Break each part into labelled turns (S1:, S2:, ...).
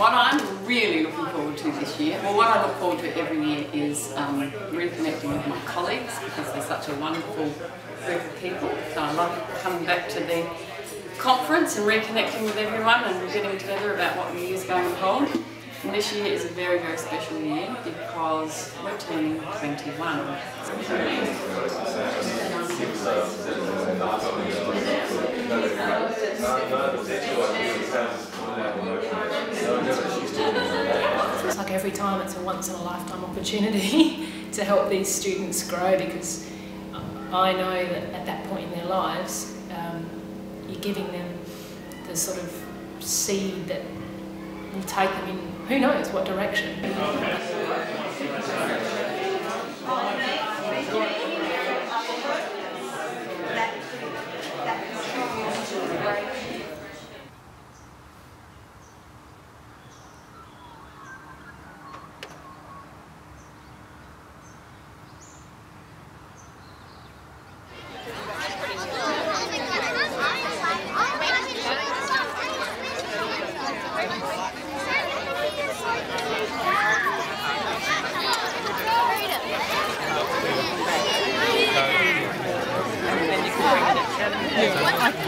S1: What I'm really looking forward to this year, well, what I look forward to every year is reconnecting with my colleagues, because they're such a wonderful group of people. So I love coming back to the conference and reconnecting with everyone and getting together about what the year's going to hold. And this year is a very, very special year because we're turning 21.
S2: It's like every time it's a once-in-a-lifetime opportunity to help these students grow, because I know that at that point in their lives you're giving them the sort of seed that will take them in who knows what direction.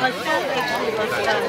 S3: I felt actually was done.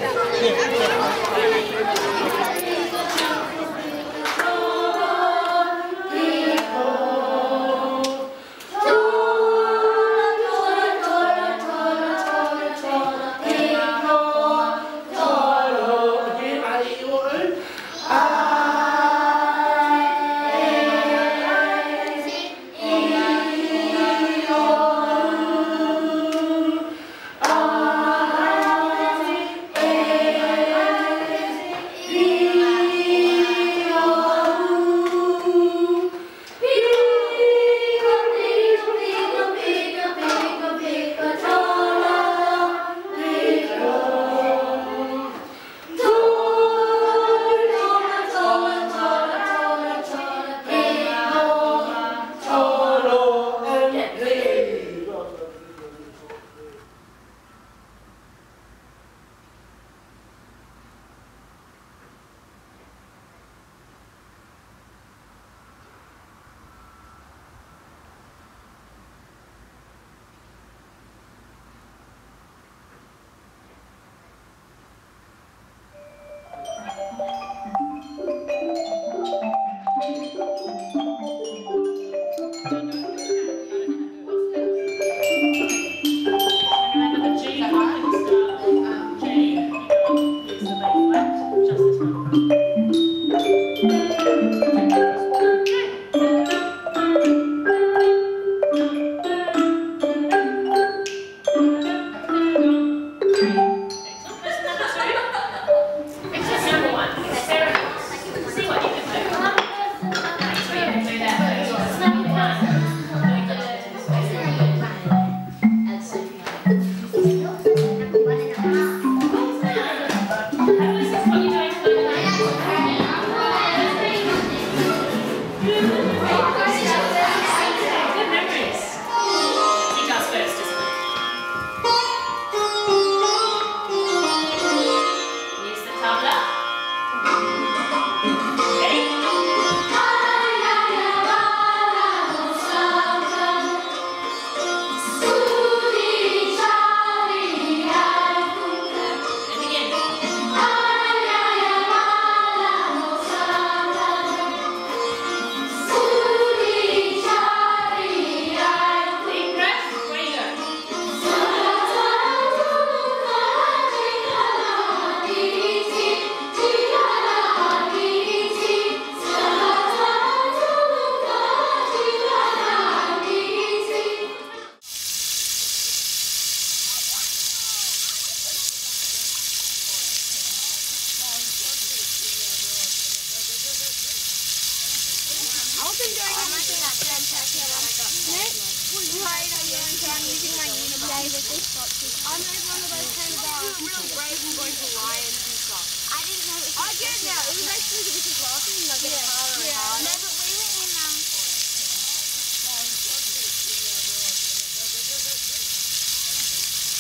S4: I made one of those kind of real brave and going to lions and stuff. I didn't know it was I get it now. It was actually this is laughing and like getting harder and harder. No, but we were in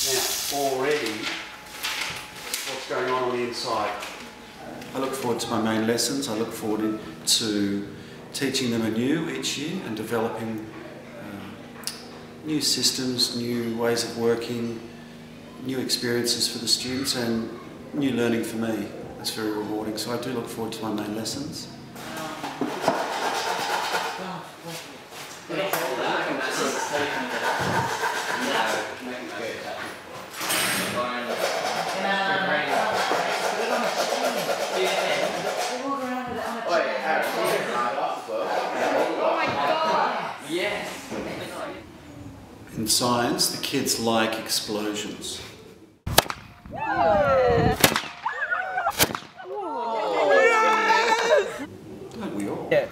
S5: Now, already, what's going on the inside? I look forward to my main lessons. I look forward to teaching them anew each year and developing new systems, new ways of working, new experiences for the students and new learning for me. It's very rewarding. So I do look forward to my main lessons. In science, the kids like explosions. Don't we all? Yeah.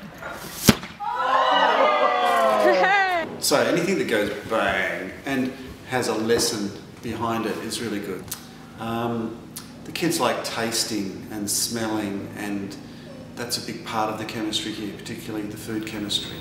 S5: So anything that goes bang and has a lesson behind it is really good. The kids like tasting and smelling, and that's a big part of the chemistry here, particularly the food chemistry.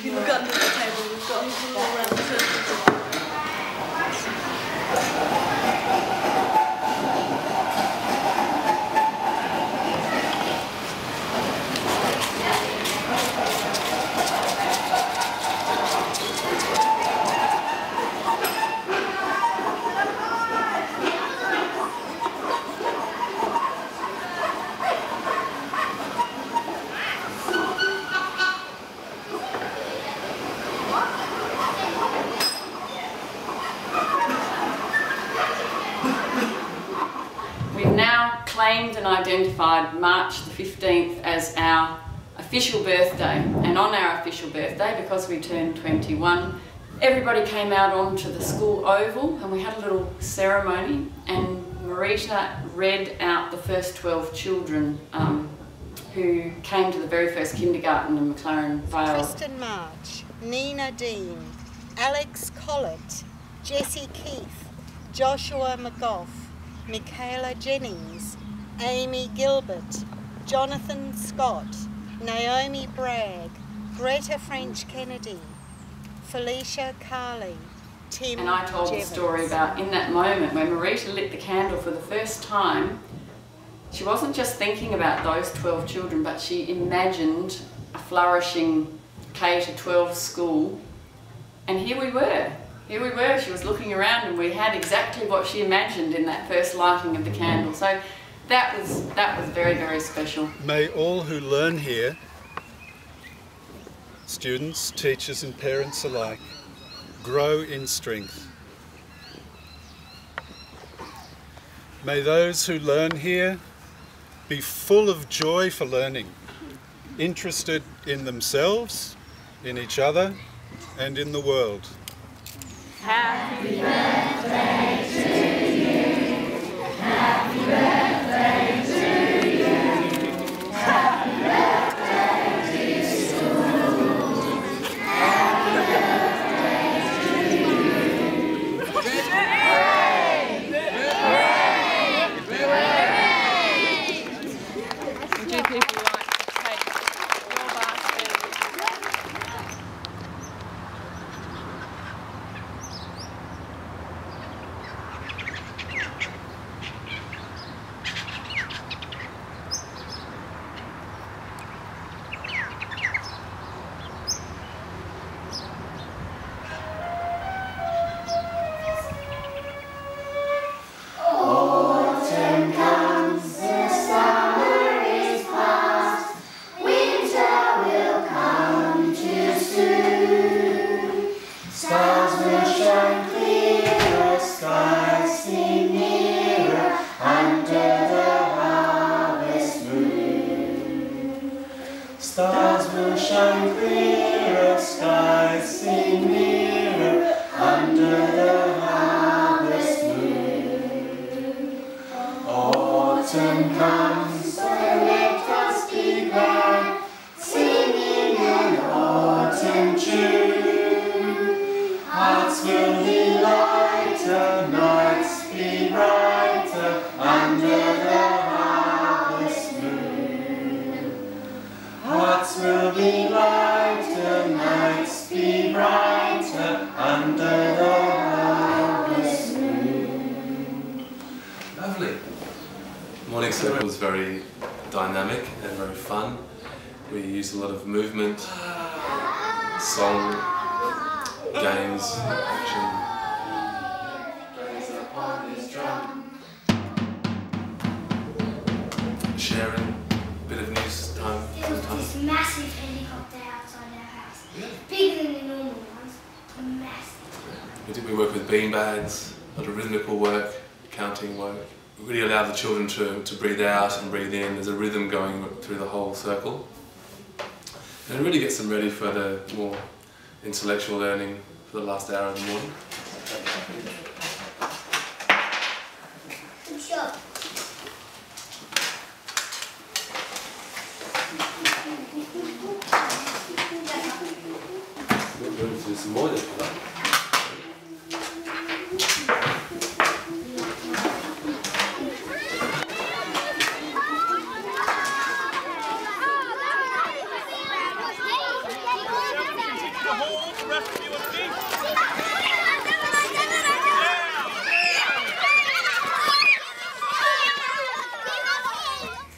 S4: We've got another table, we've got people all around the circle.
S1: Claimed and identified March the 15th as our official birthday, and on our official birthday, because we turned 21, everybody came out onto the school oval and we had a little ceremony, and Marita read out the first 12 children who came to the very first kindergarten in McLaren Vale.
S3: Kristen March, Nina Dean, Alex Collett, Jessie Keith, Joshua McGough, Michaela Jennings, Amy Gilbert, Jonathan Scott, Naomi Bragg, Greta French Kennedy, Felicia Carley, Tim
S1: And I told
S3: Jevons.
S1: the story about in that moment when Marita lit the candle for the first time, she wasn't just thinking about those 12 children, but she imagined a flourishing K-12 school, and here we were. Here we were, she was looking around and we had exactly what she imagined in that first lighting of the candle. So that was very, very special.
S6: May all who learn here, students, teachers and parents alike, grow in strength. May those who learn here be full of joy for learning, interested in themselves, in each other and in the world.
S4: Happy birthday to you. Happy birthday.
S5: and clearer skies seem nearer under the harvest moon. Autumn comes, so let us be glad, singing an autumn tune. Hearts will be lighter, nights be brighter under the harvest moon. Hearts will be lighter, nights be brighter under the harvest moon.
S7: Lovely. Morning circle was very dynamic and very fun. We used a lot of movement, song, games, action. Sharing, a bit of news time.
S4: There was this massive helicopter outside our house. Bigger than the normal ones. Massive.
S7: We work with beanbags, a lot of rhythmical work, counting work. We really allow the children to breathe out and breathe in. There's a rhythm going through the whole circle. And it really gets them ready for the more intellectual learning for the last hour of the morning.
S4: Good job.
S7: We're going to do some more for that.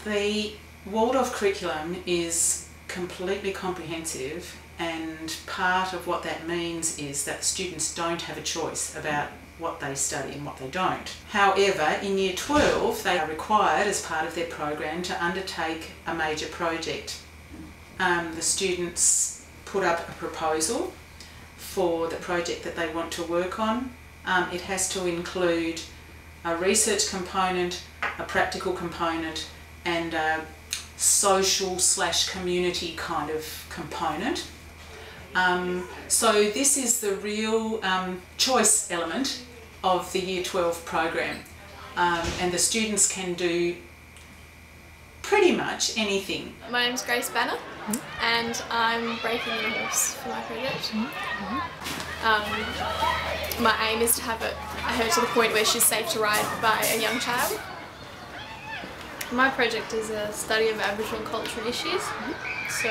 S8: The Waldorf curriculum is completely comprehensive, and part of what that means is that students don't have a choice about what they study and what they don't. However, in Year 12 they are required as part of their program to undertake a major project. The students put up a proposal for the project that they want to work on. It has to include a research component, a practical component, and a social/community kind of component. So this is the real choice element of the Year 12 program, and the students can do pretty much anything.
S9: My name's Grace Banner, and I'm breaking the horse for my project. My aim is to have her to the point where she's safe to ride by a young child. My project is a study of Aboriginal culture and issues. So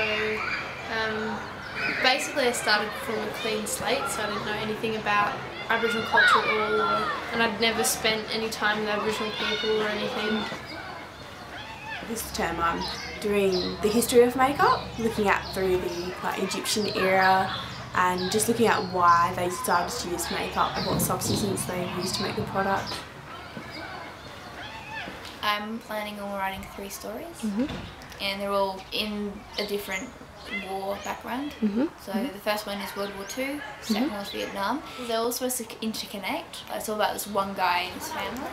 S9: basically I started from a clean slate, so I didn't know anything about Aboriginal culture at all, and I'd never spent any time with Aboriginal people or anything.
S10: This term I'm doing the history of makeup, looking at through the Egyptian era and just looking at why they started to use makeup and what substances they used to make the product.
S11: I'm planning on writing 3 stories, and they're all in a different war background. So the first one is World War II, second one is Vietnam. They're all supposed to interconnect. It's all about this one guy and his family.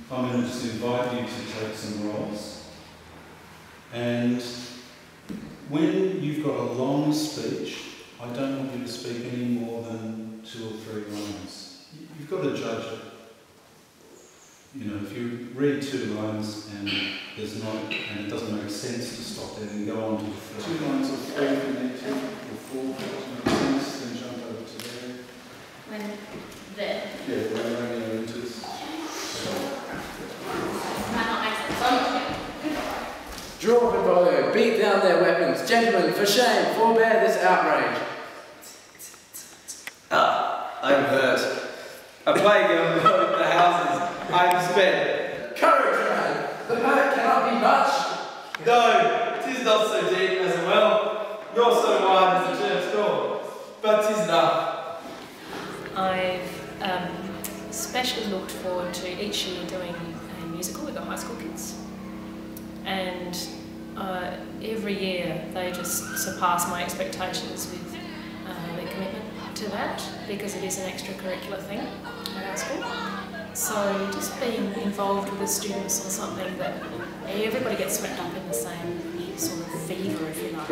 S6: I'm going to just invite you to take some roles. And when you've got a long speech, I don't want you to speak any more than 2 or 3 lines. You've got to judge it. You know, if you read 2 lines and there's not, and it doesn't make sense to stop there and go on to the 3. 2 lines or 3 if you need to, or 4 if it makes sense, then jump over to there.
S11: When there?
S6: Yeah, we're running into this.
S12: Draw up and follow, beat down their weapons. Gentlemen, for shame, forbear this outrage.
S13: Ah, I'm hurt. A plague enveloped the houses I've spent.
S12: Courage, man! The hurt cannot be much.
S13: No, 'tis not so deep as a well, nor so wide as a church door, but 'tis enough.
S2: I've especially looked forward to each year doing a musical with the high school kids, and every year they just surpass my expectations with their commitment to that, because it is an extracurricular thing at our school. So just being involved with the students on something that everybody gets swept up in the same sort of fever, if you like.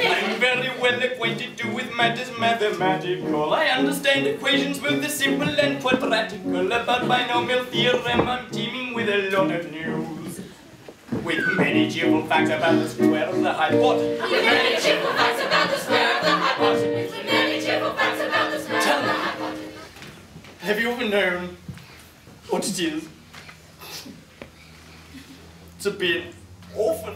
S14: I'm very well acquainted with matters mathematical. I understand equations both the simple and quadratical. About binomial theorem I'm teeming with a lot of news. With many cheerful facts about the square of the hypotenuse. With many cheerful facts about the square of the hypotenuse. With many cheerful facts about the square of the hypotenuse. Have you ever known what it is? It's a bit orphan.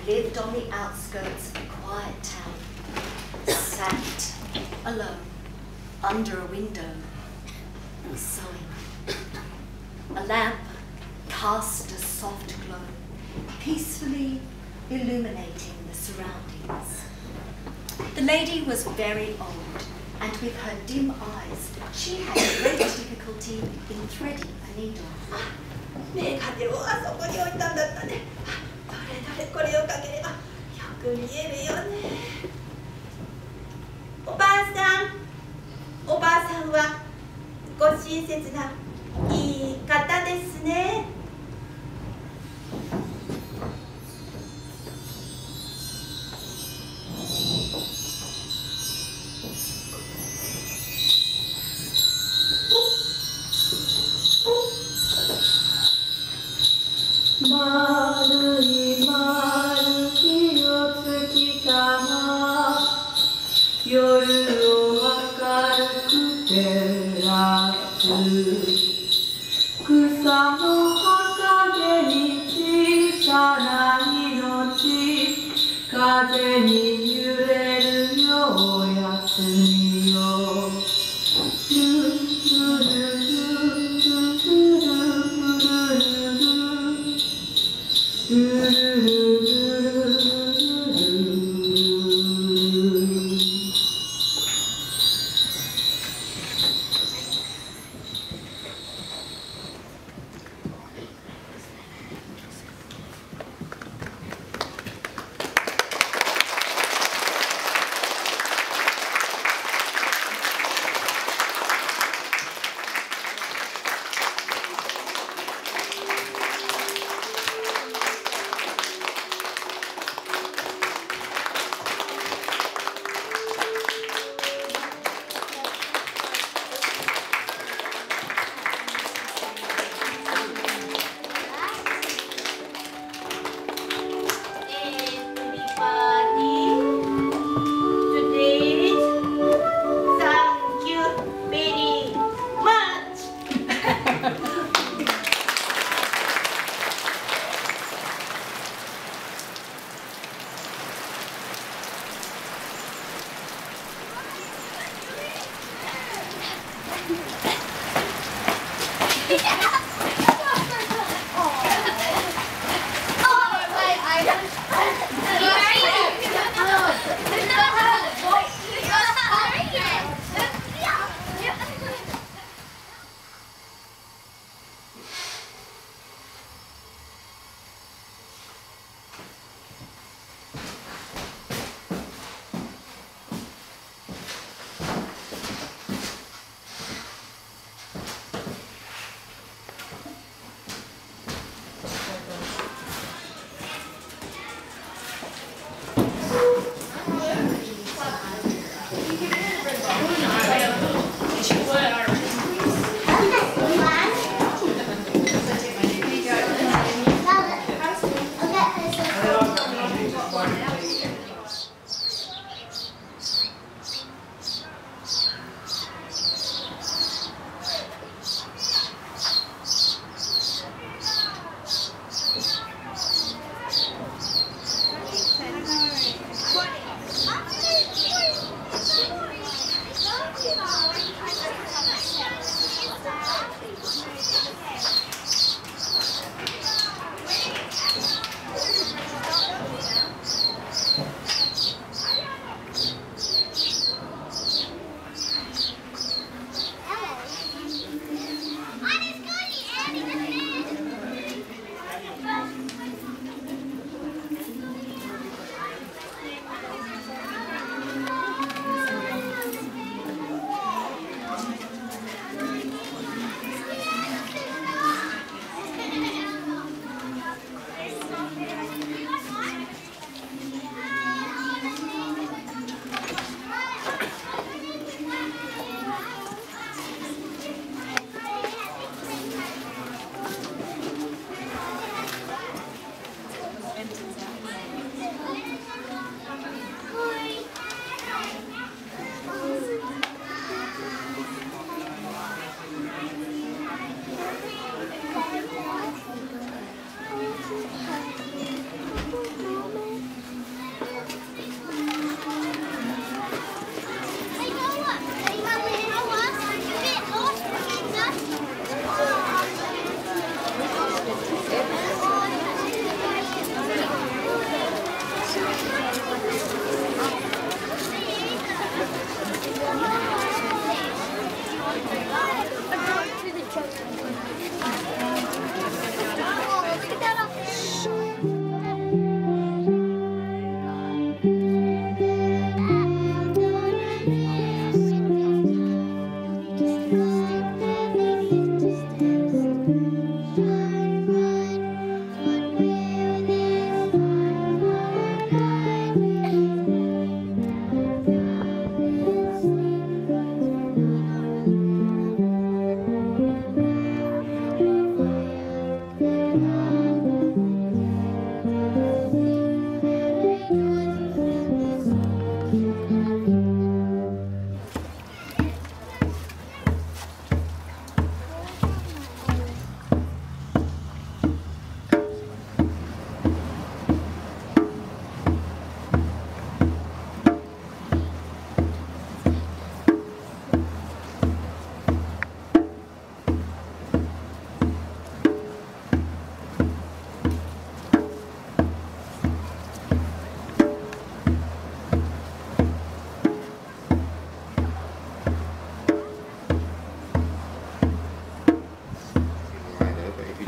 S15: lived on the outskirts of a quiet town, sat alone, under a window was sewing. A lamp cast a soft glow, peacefully illuminating the surroundings. The lady was very old, and with her dim eyes, she had great difficulty in threading a needle.
S4: ねえ、風をあそこに置いたんだったね。どれどれ、これをかければよく見えるよね。おばあさん、おばあさんはご親切ないい方ですね。
S16: 丸い丸きの月様、夜を明るく照らす。草の葉陰に小さな命、風に揺れるよう休みよ。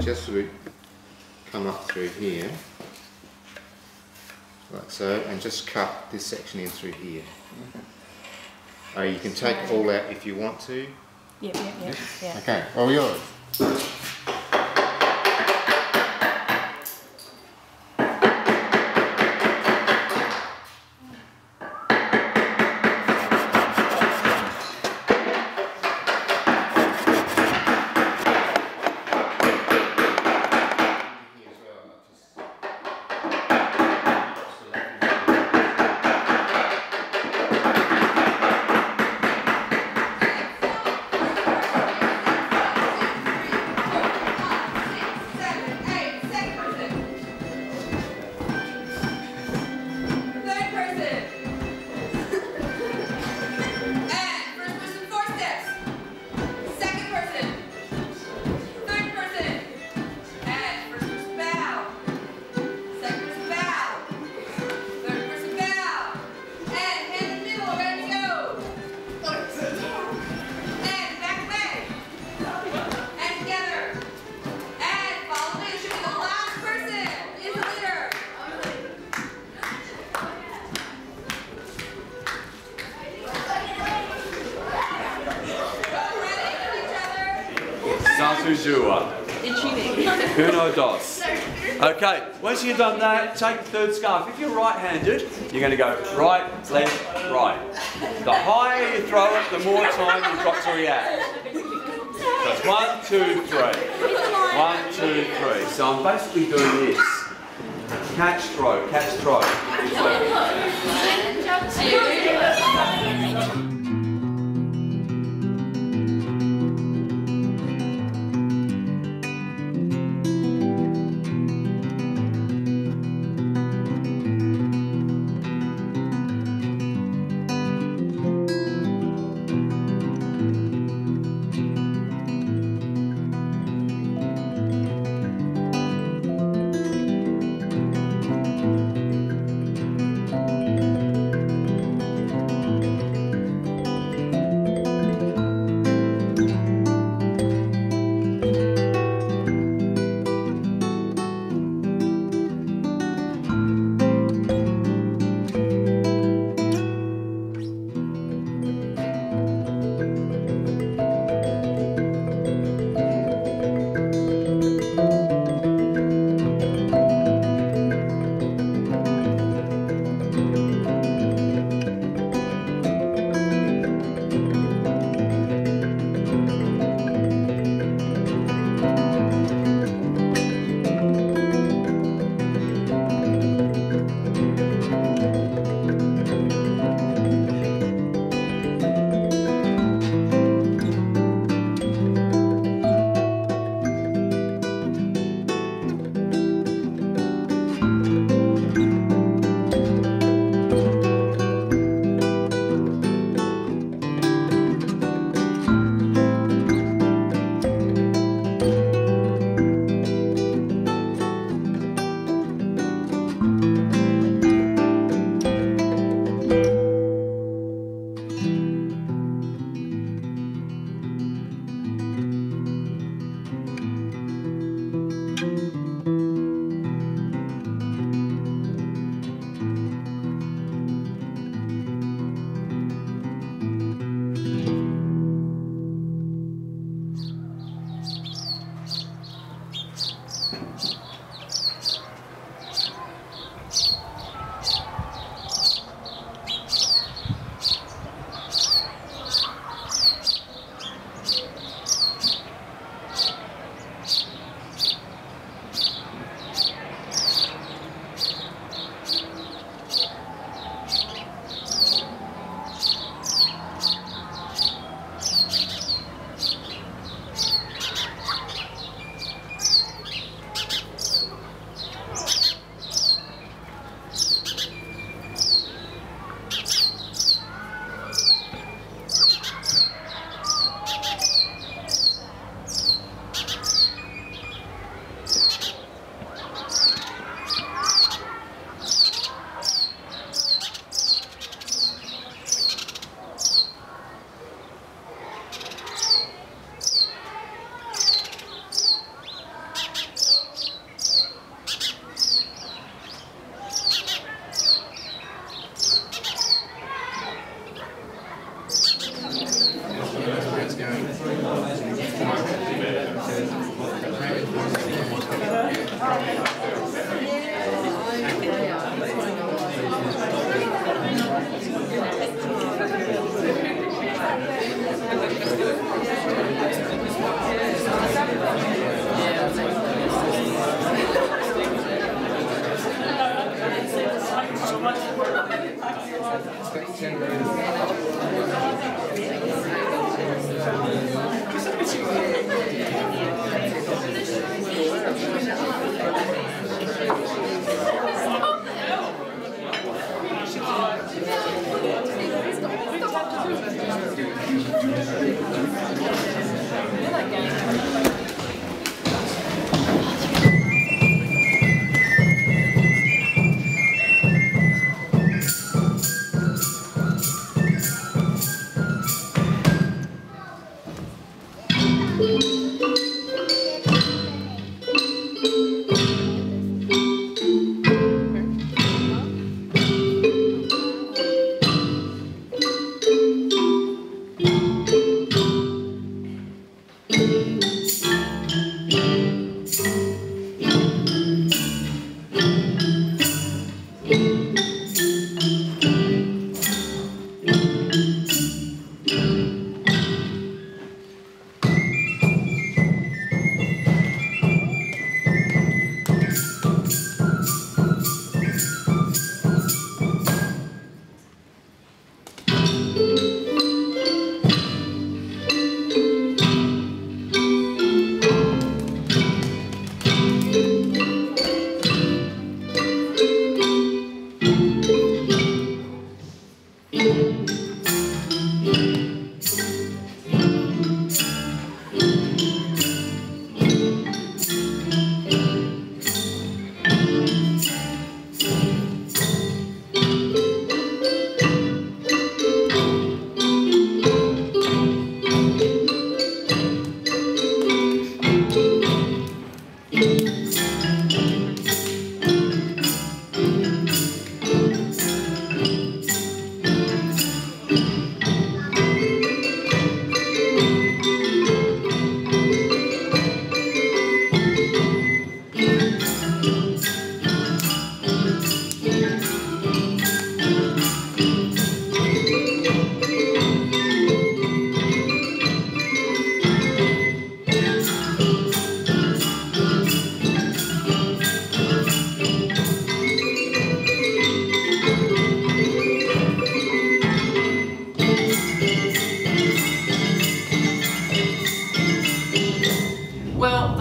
S17: just come up through here, like so, and just cut this section in through here. You can take it all out if you want to.
S2: Yep.
S17: Okay, all yours.
S18: Uno, dos. Okay, once you've done that, take the third scarf. If you're right-handed, you're going to go right, left, right. The higher you throw it, the more time you've got to react. So it's 1, 2, 3. 1, 2, 3. So I'm basically doing this. Catch, throw, catch, throw.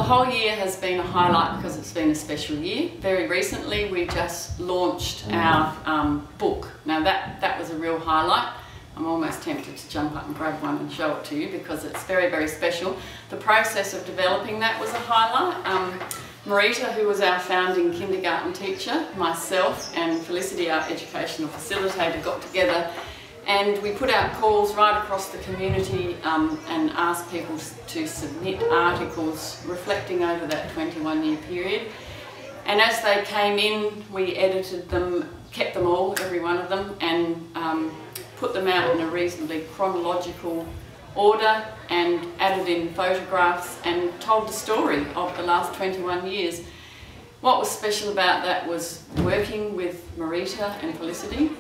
S1: whole year has been a highlight because it's been a special year. Very recently we just launched our book. Now that was a real highlight. I'm almost tempted to jump up and grab one and show it to you because it's very, very special. The process of developing that was a highlight. Marita, who was our founding kindergarten teacher, myself and Felicity, our educational facilitator, got together and we put out calls right across the community and asked people to submit articles reflecting over that 21-year period. And as they came in, we edited them, kept them all, every one of them, and put them out in a reasonably chronological order and added in photographs and told the story of the last 21 years. What was special about that was working with Marita and Felicity.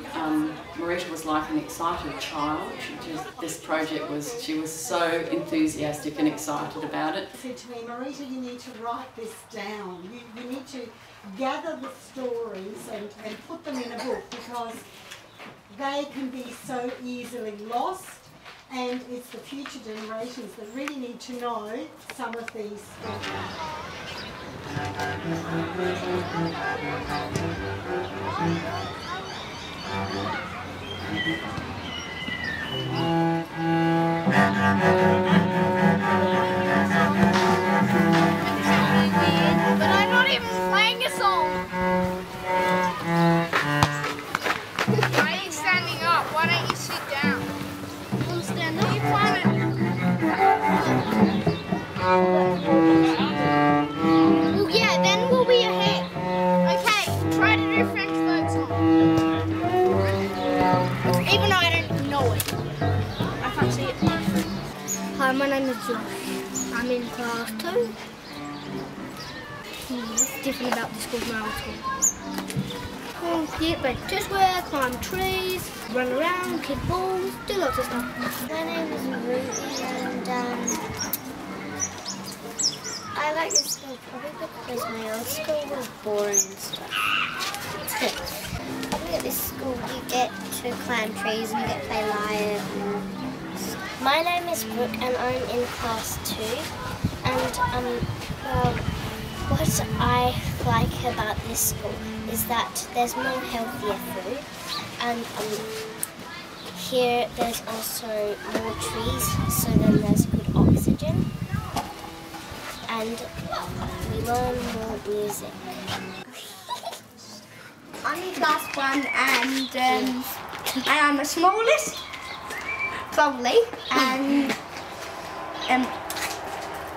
S1: Marita was like an excited child. This project was, she was so enthusiastic and excited about it.
S3: She said to me, Marita, you need to write this down. You need to gather the stories and put them in a book because they can be so easily lost, and it's the future generations that really need to know some of these stories.
S4: But I'm not even playing a song. Why are you standing up? Why don't you sit down? We'll stand up. You well, yeah, then we'll be ahead. Okay, try to do French folk song. Even though I don't know it. I can't see it.
S19: Hi, my name is Josh. I'm in class 2. What's different about this school from our school? Yeah, but just where, climb trees, run around, kick balls, do lots of stuff.
S20: My name is Ruby and I like this school probably because my old school was boring and stuff. Probably at this school you get to climb trees and you get to play lion.
S19: My name is Brooke and I'm in class 2. And well, what I like about this school is that there's more healthier food, and
S20: here there's also more trees, so then there's good oxygen, and we learn more music.
S4: I'm in class 1 and I'm the smallest, probably, and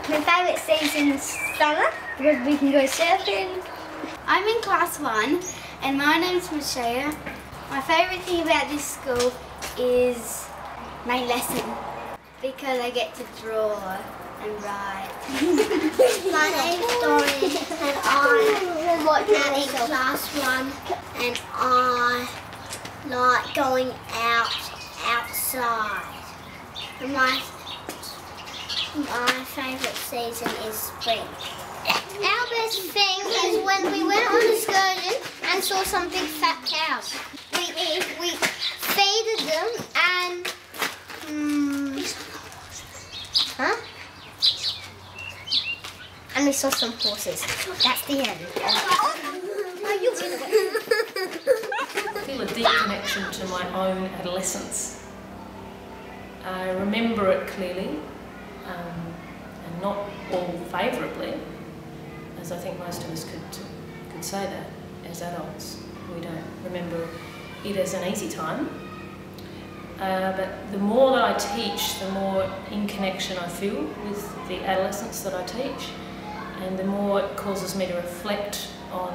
S4: my favourite season is summer because we can go surfing.
S21: I'm in class 1 and my name's Michelle. My favourite thing about this school is my lesson because I get to draw and write.
S20: My name's Dorian and I'm in class 1 and I like going outside. And my favourite season is spring.
S21: Our best thing is when we went on excursion and saw some big fat cows. We feeded them and and we saw some horses. That's the end.
S2: I feel a deep connection to my own adolescence. I remember it clearly, and not all favourably, as I think most of us could say that as adults. We don't remember it as an easy time. But the more that I teach, the more in connection I feel with the adolescents that I teach, and the more it causes me to reflect on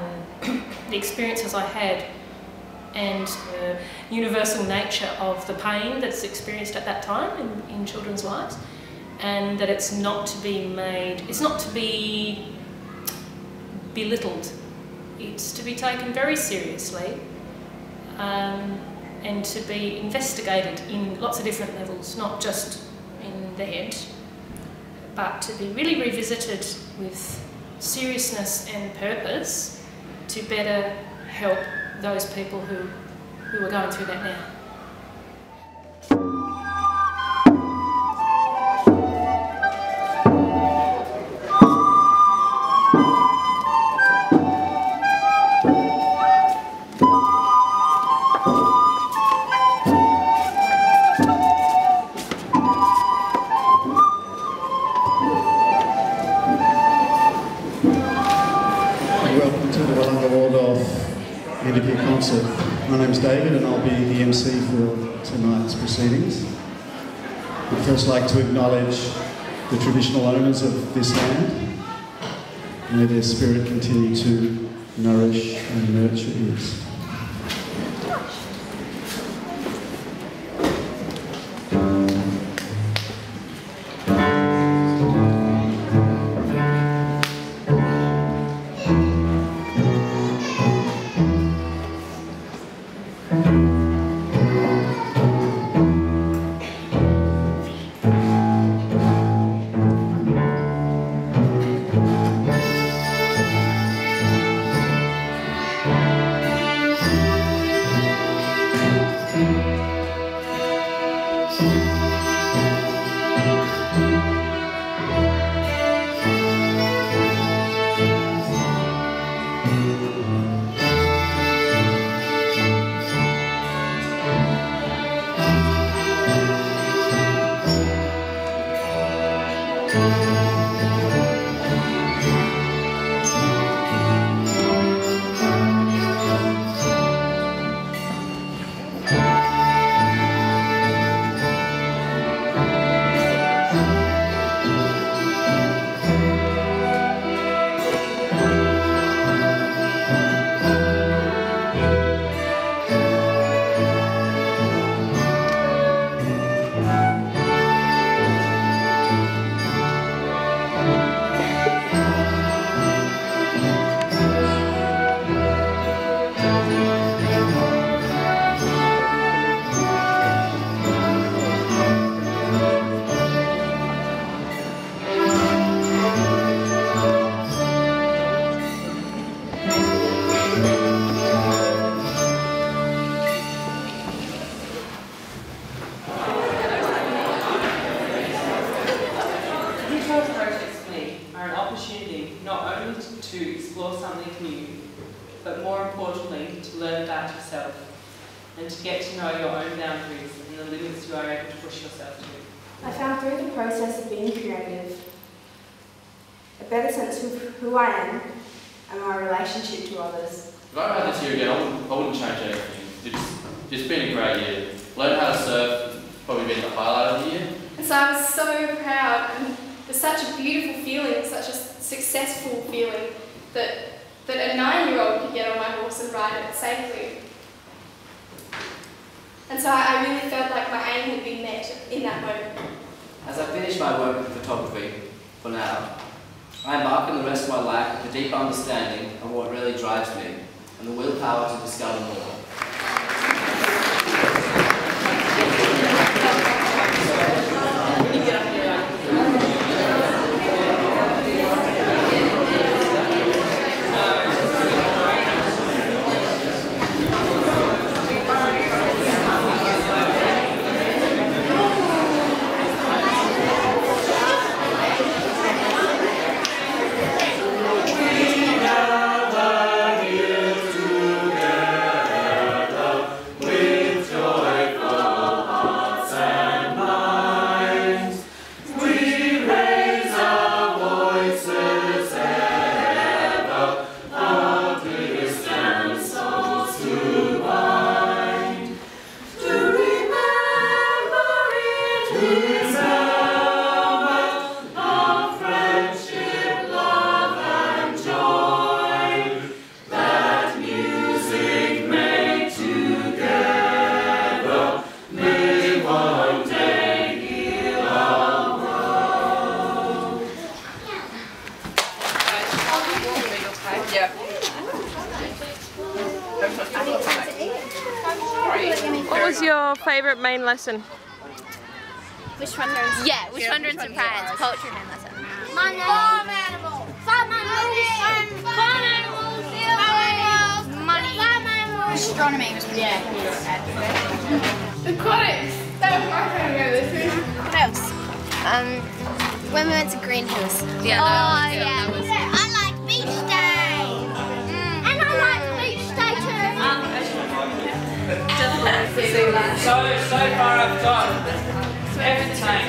S2: the experiences I had and the universal nature of the pain that's experienced at that time in children's lives, and that it's not to be belittled. It's to be taken very seriously and to be investigated in lots of different levels, not just in the head, but to be really revisited with seriousness and purpose to better help those people who are going through that now.
S22: Welcome to the Willunga Waldorf end of year concert. My name's David and I'll be the MC for tonight's proceedings. I'd first like to acknowledge the traditional owners of this land. May their spirit continue to nourish and nurture it.
S23: to explore something new, but more importantly, to learn about yourself and to get to know your own boundaries and the
S5: the limits you are able to push yourself to?
S10: I found through the process of being creative a better sense of who I am and my relationship to others.
S12: If I had this year again, I wouldn't change anything. It's been a great year. Learning how to surf has probably been the highlight of the year.
S9: And so I was so proud, and it's such a beautiful feeling, such a successful feeling that a 9-year-old could get on my horse and ride it safely. And so I really felt like my aim had been met in that moment.
S7: As I finish my work with photography, for now, I embark on the rest of my life with a deeper understanding of what really drives me and the willpower to discover more.
S8: What was your favourite main lesson?
S21: Which one runs?
S11: Yeah, which one runs in France? Poetry main lesson.
S21: My name. Farm animals. Farm animals. Farm animals. Money. Farm animals.
S11: Astronomy was pretty good.
S9: Aquatics. That was my favourite lesson.
S21: What else? When we went to Green Hills.
S11: Yeah,
S21: that was I like beach day. And I like beach day too.
S5: So far I've got entertain,